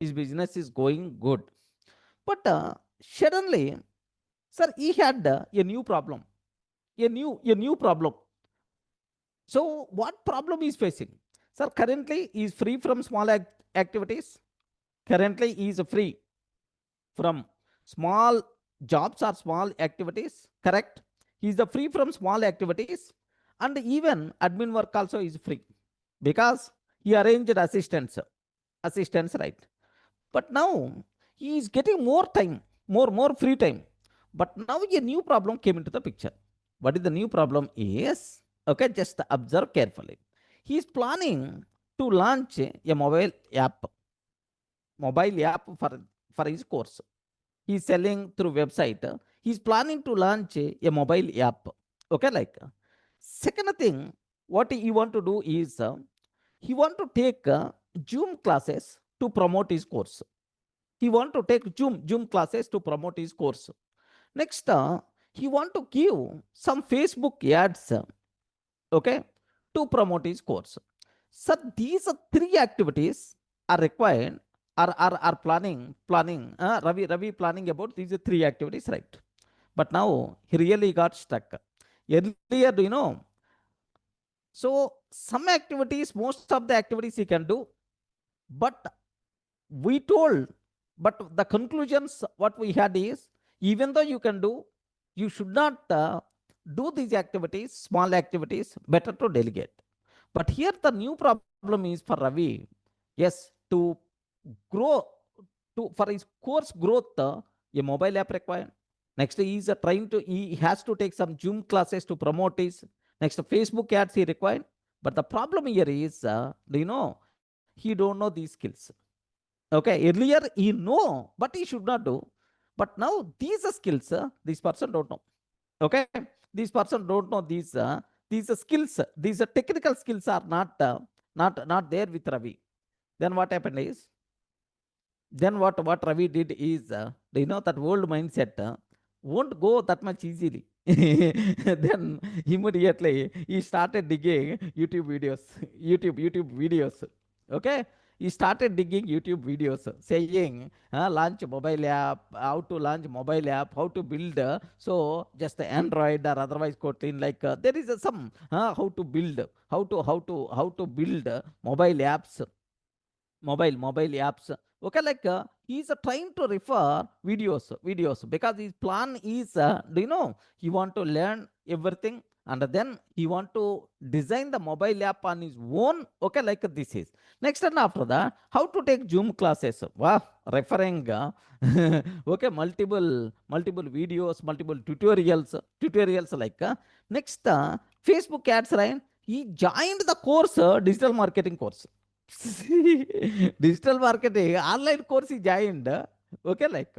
his business is going good. But suddenly, sir, he had a new problem, a new problem. So what problem is facing? Sir, currently he is free from small activities. Currently he is free from small jobs or small activities. Correct? He is the free from small activities, and even admin work also is free because he arranged assistants, right? But now he is getting more time, more free time. But now a new problem came into the picture. What is the new problem is, okay, just observe carefully. He is planning to launch a mobile app for his course. He is selling through website. He is planning to launch a mobile app. Okay, like second thing, what he want to do is he want to take Zoom classes to promote his course. He want to take Zoom classes to promote his course. Next, he want to give some Facebook ads, okay, to promote his course. So these three activities are required, are planning. Ravi planning about these three activities, right? But now he really got stuck. Earlier, so some activities, most of the activities he can do, but we told, but the conclusions what we had is, even though you can do, you should not do these activities, small activities, better to delegate. But here the new problem is for Ravi, yes, to grow, to for his course growth, a mobile app required. Next he is trying to, he has to take some Zoom classes to promote his. Next Facebook ads he required. But the problem here is, do you know, he don't know these skills. Okay, earlier he know, but he should not do. But now these skills, this person don't know. Okay, this person don't know these skills. These technical skills are not there with Ravi. Then what happened is, then what Ravi did is, do you know that old mindset won't go that much easily. Then immediately he started digging YouTube videos. Okay, he started digging YouTube videos saying, launch mobile app, how to launch mobile app, how to build. So just the Android or otherwise Kotlin, like there is some how to build, how to build mobile apps. Okay, like he's trying to refer videos because his plan is, do you know, he want to learn everything, and then he want to design the mobile app on his own. Okay, like this is next. And after that, how to take Zoom classes, wow, referring okay, multiple videos, multiple tutorials, like next, Facebook ads, right? He joined the course, digital marketing course. Digital marketing online course he joined. Okay, like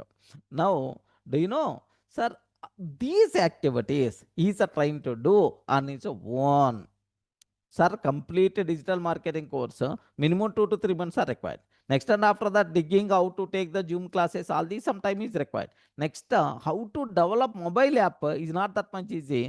now, do you know, sir, these activities he's trying to do on his own. Sir, complete digital marketing course, minimum 2 to 3 months are required. Next, and after that, digging how to take the Zoom classes, all these sometime is required. Next, how to develop mobile app is not that much easy.